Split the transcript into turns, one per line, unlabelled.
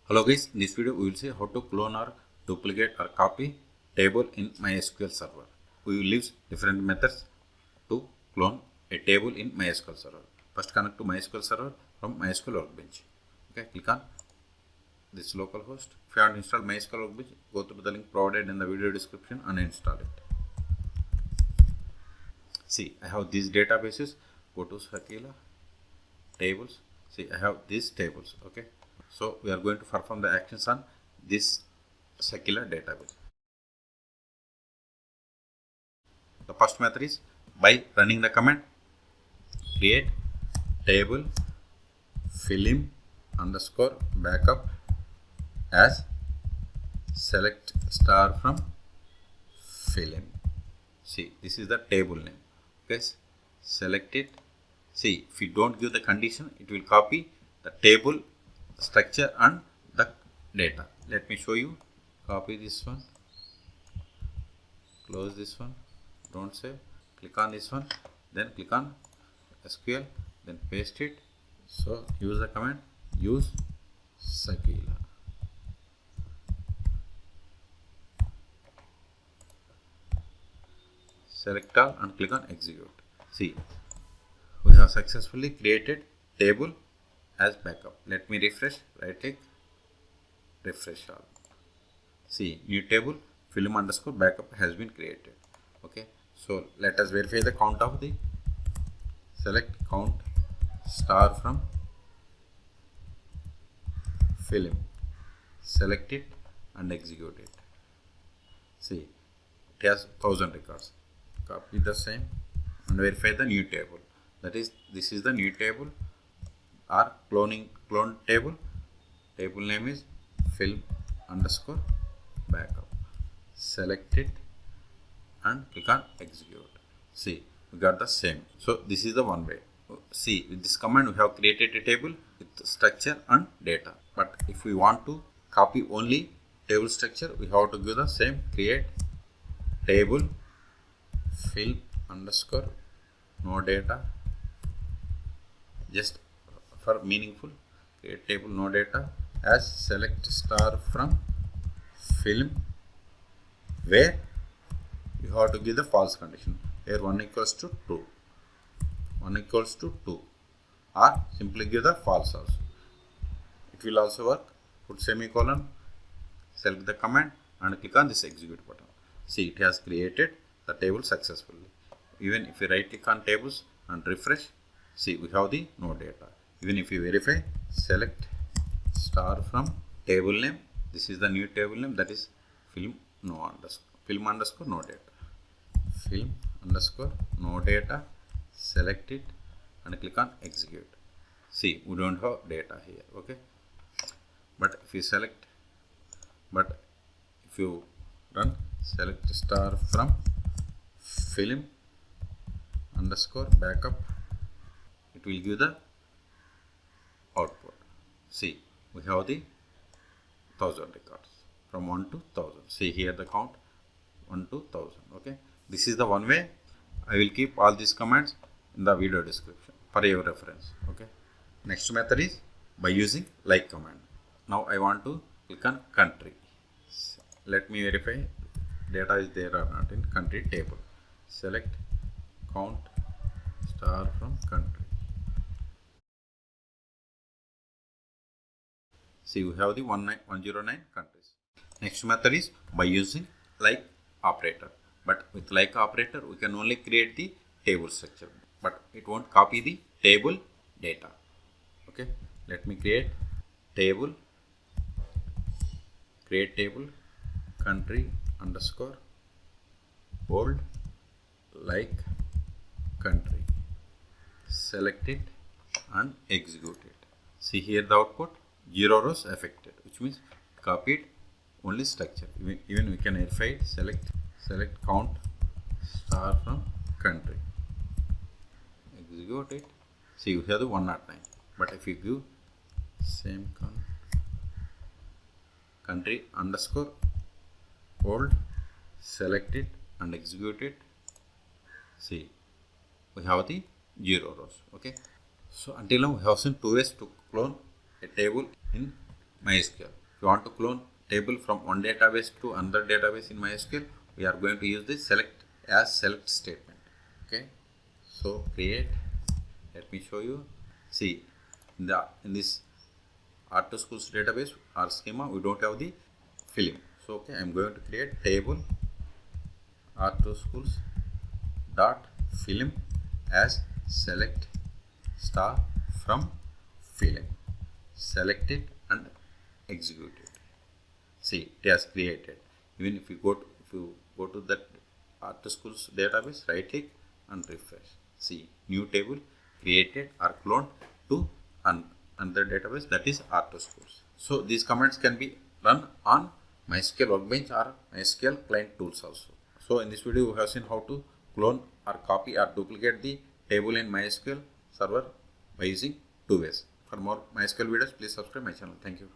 Hello guys, in this video we will see how to clone or duplicate or copy table in MySQL server. We will use different methods to clone a table in MySQL server. First connect to MySQL server from MySQL workbench. Okay, click on this localhost. If you haven't installed MySQL workbench, go to the link provided in the video description and install it. See, I have these databases. Go to Sakila tables. See, I have these tables. Okay. So we are going to perform the actions on this Sakila database. The first method is by running the command create table film underscore backup as select star from film. See, this is the table name. Okay, select it. See, if you don't give the condition, it will copy the table structure and the data. Let me show you. Copy this one, close this one, don't save, click on this one, then click on SQL, then paste it. So use the command use Sakila. Select all and click on execute. See, we have successfully created table as backup. Let me refresh, right click, refresh all. See, new table film underscore backup has been created. Okay, so let us verify the count of the select count star from film. Select it and execute it. See, it has 1000 records. Copy the same and verify the new table. That is, this is the new table or clone table. Table name is film underscore backup. Select it and click on execute. See, we got the same. So this is the one way. See, with this command we have created a table with structure and data. But if we want to copy only table structure, we have to give the same create table film underscore no data, just for meaningful, create table no data as select star from film, where you have to give the false condition. Here 1 equals to 2, 1 equals to 2, or simply give the false also. It will also work. Put semicolon, select the command and click on this execute button. See, it has created the table successfully. Even if you right click on tables and refresh, see, we have the no data. Even if you verify, select star from table name. This is the new table name, that is film underscore no data. Film underscore no data. Select it and click on execute. See, we don't have data here. Okay, but if you select, but if you run select star from film underscore backup, it will give the output. See, we have the 1000 records from 1 to 1000. See here the count 1 to 1000. Okay, this is the one way. I will keep all these commands in the video description for your reference. Okay, next method is by using like command. Now I want to click on country. Let me verify data is there or not in country table. Select count star from country. See, we have the 109 countries. Next method is by using like operator. But with like operator, we can only create the table structure, but it won't copy the table data. Okay, let me create table country underscore bold like country. Select it and execute it. See here the output 0 rows affected, which means copied only structure. Even we can verify it. Select count star from country. Execute it. See, you have the 109. But if you give same country underscore old, select it and execute it. See, we have the 0 rows. Okay, so until now we have seen two ways to clone a table in MySQL. If you want to clone table from one database to another database in MySQL, we are going to use the select as select statement. Okay, so create. Let me show you. See, in this R2 schools database or schema, we don't have the film. So okay, I'm going to create table R2 schools dot film as select star from film. Select it and execute it. See, it has created. Even if you go to that R2 schools database, right click and refresh. See, new table created or cloned to another database, that is R2 schools. So these commands can be run on MySQL Workbench or MySQL client tools also. So in this video we have seen how to clone or copy or duplicate the table in MySQL server by using two ways. For more MySQL videos, please subscribe my channel. Thank you.